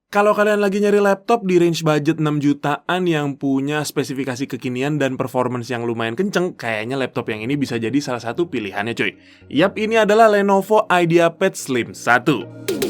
Kalau kalian lagi nyari laptop di range budget 6 jutaan yang punya spesifikasi kekinian dan performance yang lumayan kenceng, kayaknya laptop yang ini bisa jadi salah satu pilihannya cuy. Yap, ini adalah Lenovo IdeaPad Slim 1.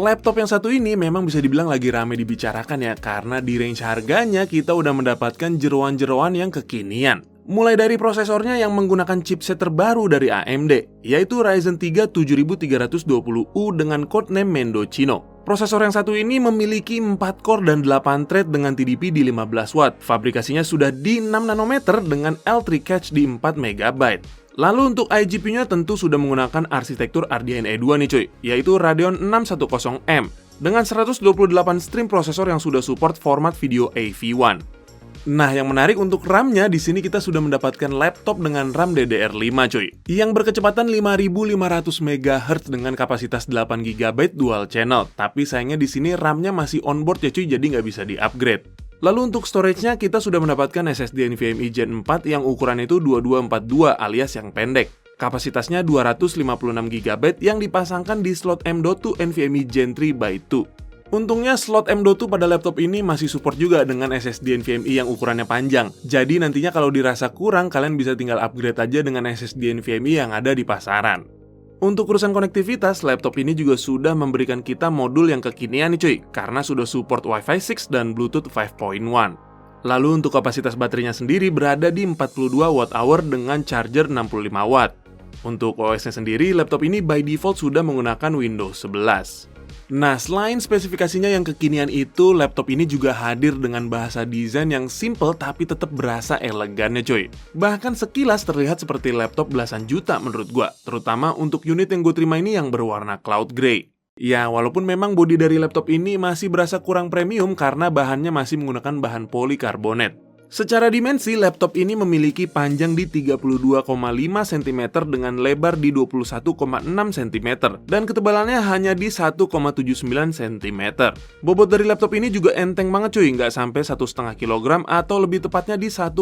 Laptop yang satu ini memang bisa dibilang lagi rame dibicarakan ya, karena di range harganya kita udah mendapatkan jeroan-jeroan yang kekinian. Mulai dari prosesornya yang menggunakan chipset terbaru dari AMD, yaitu Ryzen 3 7320U dengan codename Mendocino. Prosesor yang satu ini memiliki 4 core dan 8 thread dengan TDP di 15 watt. Fabrikasinya sudah di 6 nanometer dengan L3 cache di 4 MB. Lalu untuk iGPU-nya tentu sudah menggunakan arsitektur RDNA 2 nih cuy, yaitu Radeon 610M dengan 128 stream prosesor yang sudah support format video AV1. Nah, yang menarik untuk RAM-nya di sini kita sudah mendapatkan laptop dengan RAM DDR5 cuy, yang berkecepatan 5500 MHz dengan kapasitas 8 GB dual channel. Tapi sayangnya di sini RAM-nya masih onboard ya cuy, jadi nggak bisa di-upgrade. Lalu untuk storage-nya kita sudah mendapatkan SSD NVMe Gen 4 yang ukurannya itu 2242 alias yang pendek. Kapasitasnya 256 GB yang dipasangkan di slot M.2 NVMe Gen 3 by 2. Untungnya slot M.2 pada laptop ini masih support juga dengan SSD NVMe yang ukurannya panjang. Jadi nantinya kalau dirasa kurang, kalian bisa tinggal upgrade aja dengan SSD NVMe yang ada di pasaran. Untuk urusan konektivitas, laptop ini juga sudah memberikan kita modul yang kekinian nih cuy, karena sudah support Wi-Fi 6 dan Bluetooth 5.1. Lalu untuk kapasitas baterainya sendiri berada di 42 Wh dengan charger 65 Watt. Untuk OS-nya sendiri, laptop ini by default sudah menggunakan Windows 11. Nah, selain spesifikasinya yang kekinian itu, laptop ini juga hadir dengan bahasa desain yang simple tapi tetap berasa elegannya coy. Bahkan sekilas terlihat seperti laptop belasan juta menurut gua, terutama untuk unit yang gue terima ini yang berwarna cloud gray. Ya, walaupun memang bodi dari laptop ini masih berasa kurang premium karena bahannya masih menggunakan bahan polikarbonat. Secara dimensi, laptop ini memiliki panjang di 32,5 cm dengan lebar di 21,6 cm dan ketebalannya hanya di 1,79 cm. Bobot dari laptop ini juga enteng banget cuy, nggak sampai 1,5 kg atau lebih tepatnya di 1,37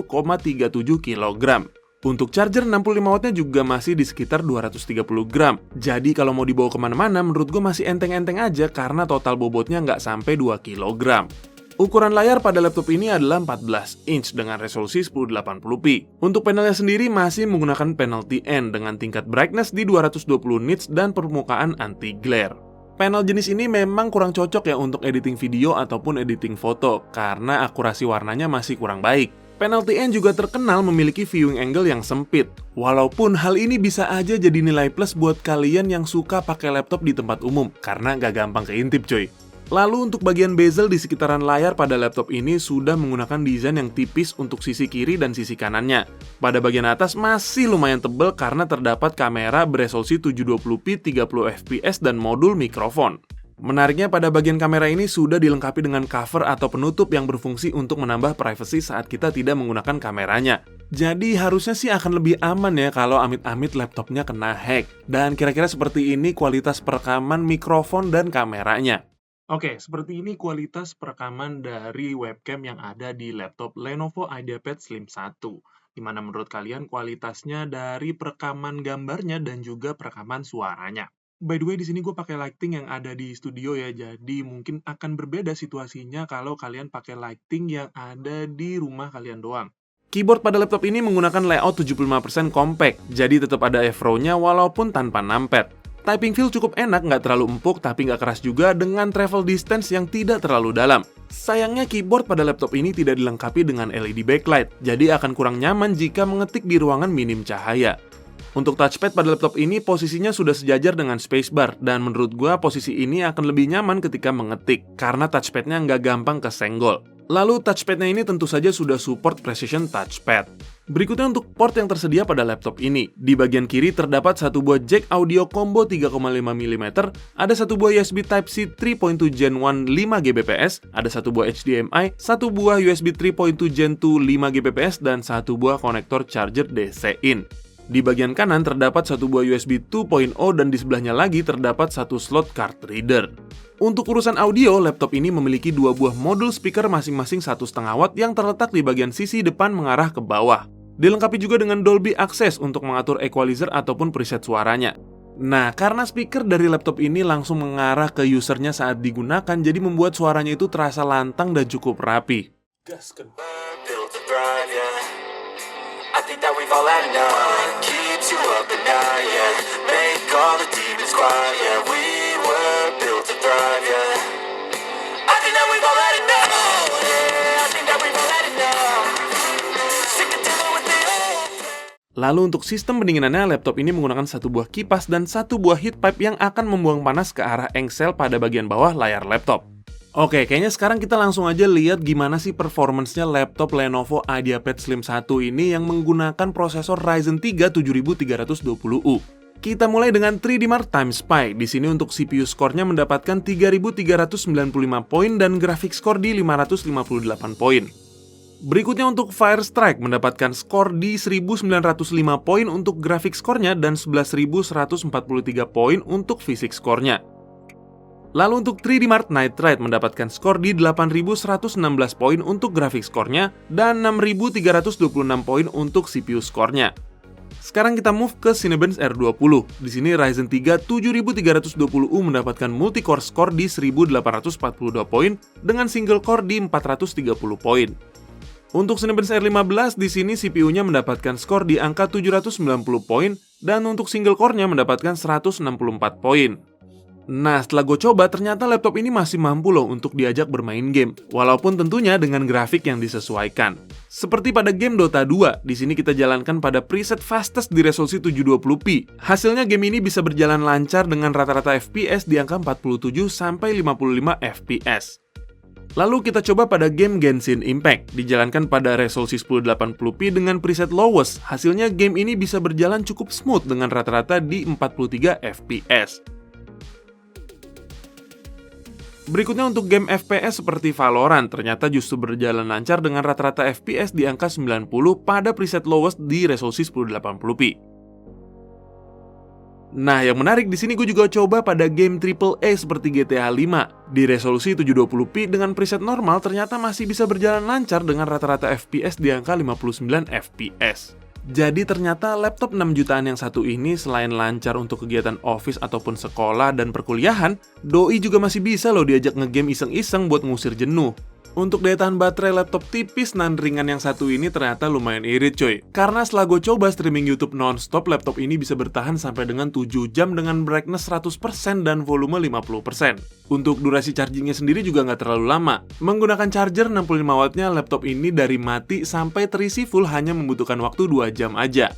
kg. Untuk charger 65 wattnya juga masih di sekitar 230 gram. Jadi kalau mau dibawa kemana-mana menurut gue masih enteng-enteng aja karena total bobotnya nggak sampai 2 kg. Ukuran layar pada laptop ini adalah 14 inch dengan resolusi 1080p. Untuk panelnya sendiri masih menggunakan panel TN dengan tingkat brightness di 220 nits dan permukaan anti-glare. Panel jenis ini memang kurang cocok ya untuk editing video ataupun editing foto karena akurasi warnanya masih kurang baik. Panel TN juga terkenal memiliki viewing angle yang sempit. Walaupun hal ini bisa aja jadi nilai plus buat kalian yang suka pakai laptop di tempat umum karena nggak gampang keintip coy. Lalu untuk bagian bezel di sekitaran layar pada laptop ini sudah menggunakan desain yang tipis untuk sisi kiri dan sisi kanannya. Pada bagian atas masih lumayan tebal karena terdapat kamera beresolusi 720p 30fps dan modul mikrofon. Menariknya pada bagian kamera ini sudah dilengkapi dengan cover atau penutup yang berfungsi untuk menambah privacy saat kita tidak menggunakan kameranya. Jadi harusnya sih akan lebih aman ya kalau amit-amit laptopnya kena hack. Dan kira-kira seperti ini kualitas perekaman mikrofon dan kameranya. Oke, seperti ini kualitas perekaman dari webcam yang ada di laptop Lenovo IdeaPad Slim 1. Gimana menurut kalian kualitasnya dari perekaman gambarnya dan juga perekaman suaranya? By the way, di sini gue pakai lighting yang ada di studio ya, jadi mungkin akan berbeda situasinya kalau kalian pakai lighting yang ada di rumah kalian doang. Keyboard pada laptop ini menggunakan layout 75% compact, jadi tetap ada F-row-nya walaupun tanpa numpad. Typing feel cukup enak, nggak terlalu empuk tapi nggak keras juga dengan travel distance yang tidak terlalu dalam. Sayangnya keyboard pada laptop ini tidak dilengkapi dengan LED backlight, jadi akan kurang nyaman jika mengetik di ruangan minim cahaya. Untuk touchpad pada laptop ini posisinya sudah sejajar dengan spacebar, dan menurut gua posisi ini akan lebih nyaman ketika mengetik, karena touchpadnya nggak gampang kesenggol. Lalu touchpadnya ini tentu saja sudah support precision touchpad. Berikutnya untuk port yang tersedia pada laptop ini. Di bagian kiri terdapat satu buah jack audio combo 3,5 mm, ada satu buah USB Type-C 3.2 Gen 1 5Gbps, ada satu buah HDMI, satu buah USB 3.2 Gen 2 5Gbps, dan satu buah konektor charger DC-in. Di bagian kanan terdapat satu buah USB 2.0 dan di sebelahnya lagi terdapat satu slot card reader. Untuk urusan audio, laptop ini memiliki dua buah modul speaker masing-masing 1,5 watt yang terletak di bagian sisi depan mengarah ke bawah. Dilengkapi juga dengan Dolby Access untuk mengatur equalizer ataupun preset suaranya. Nah, karena speaker dari laptop ini langsung mengarah ke usernya saat digunakan, jadi membuat suaranya itu terasa lantang dan cukup rapi. Gaskan. Lalu untuk sistem pendinginannya, laptop ini menggunakan satu buah kipas dan satu buah heat pipe yang akan membuang panas ke arah engsel pada bagian bawah layar laptop. Oke, kayaknya sekarang kita langsung aja lihat gimana sih performance-nya laptop Lenovo IdeaPad Slim 1 ini yang menggunakan prosesor Ryzen 3 7320U. Kita mulai dengan 3D Mark Time Spy. Di sini untuk CPU score-nya mendapatkan 3395 poin dan grafik score di 558 poin. Berikutnya untuk Firestrike mendapatkan skor di 1905 poin untuk grafik skornya dan 11.143 poin untuk fisik skornya. Lalu untuk 3D Mark Night Ride mendapatkan skor di 8.116 poin untuk grafik skornya dan 6.326 poin untuk CPU skornya. Sekarang kita move ke Cinebench R20. Di sini Ryzen 3 7320U mendapatkan multi-core score di 1842 poin dengan single core di 430 poin. Untuk Cinebench R15 di sini CPU-nya mendapatkan skor di angka 790 poin dan untuk single core-nya mendapatkan 164 poin. Nah, setelah gue coba ternyata laptop ini masih mampu loh untuk diajak bermain game, walaupun tentunya dengan grafik yang disesuaikan. Seperti pada game Dota 2, di sini kita jalankan pada preset fastest di resolusi 720p. Hasilnya game ini bisa berjalan lancar dengan rata-rata FPS di angka 47 sampai 55 FPS. Lalu kita coba pada game Genshin Impact, dijalankan pada resolusi 1080p dengan preset lowest. Hasilnya game ini bisa berjalan cukup smooth dengan rata-rata di 43 FPS. Berikutnya untuk game FPS seperti Valorant, ternyata justru berjalan lancar dengan rata-rata FPS di angka 90 pada preset lowest di resolusi 1080p. Nah, yang menarik di sini gue juga coba pada game AAA seperti GTA 5. Di resolusi 720p dengan preset normal ternyata masih bisa berjalan lancar dengan rata-rata FPS di angka 59 FPS. Jadi ternyata laptop 6 jutaan yang satu ini selain lancar untuk kegiatan office ataupun sekolah dan perkuliahan, doi juga masih bisa loh diajak ngegame iseng-iseng buat ngusir jenuh. Untuk daya tahan baterai laptop tipis nan ringan yang satu ini ternyata lumayan irit coy. Karena setelah gue coba streaming YouTube non-stop, laptop ini bisa bertahan sampai dengan 7 jam dengan brightness 100% dan volume 50%. Untuk durasi chargingnya sendiri juga nggak terlalu lama. Menggunakan charger 65 wattnya, laptop ini dari mati sampai terisi full hanya membutuhkan waktu 2 jam aja.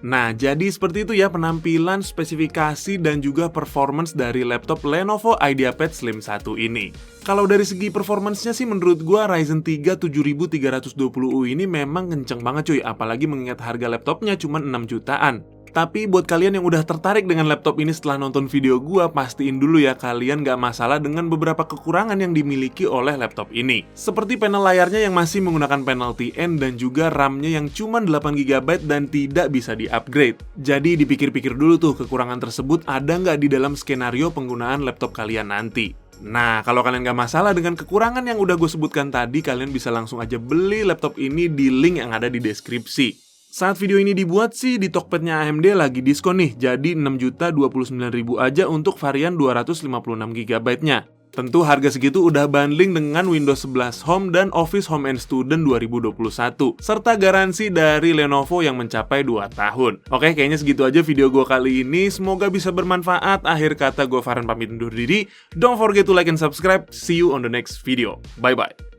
Nah, jadi seperti itu ya penampilan, spesifikasi, dan juga performance dari laptop Lenovo IdeaPad Slim 1 ini. Kalau dari segi performance-nya sih menurut gua Ryzen 3 7320U ini memang kenceng banget cuy, apalagi mengingat harga laptopnya cuma 6 jutaan. Tapi buat kalian yang udah tertarik dengan laptop ini setelah nonton video gua, pastiin dulu ya kalian gak masalah dengan beberapa kekurangan yang dimiliki oleh laptop ini. Seperti panel layarnya yang masih menggunakan panel TN dan juga RAM-nya yang cuma 8GB dan tidak bisa di-upgrade. Jadi dipikir-pikir dulu tuh kekurangan tersebut ada nggak di dalam skenario penggunaan laptop kalian nanti. Nah, kalau kalian gak masalah dengan kekurangan yang udah gue sebutkan tadi, kalian bisa langsung aja beli laptop ini di link yang ada di deskripsi. Saat video ini dibuat sih, di Tokped-nya AMD lagi diskon nih, jadi 6.029.000 aja untuk varian 256GB-nya. Tentu harga segitu udah bundling dengan Windows 11 Home dan Office Home and Student 2021, serta garansi dari Lenovo yang mencapai 2 tahun. Oke, kayaknya segitu aja video gue kali ini, semoga bisa bermanfaat. Akhir kata gue Farhan pamit undur diri, don't forget to like and subscribe, see you on the next video, bye-bye.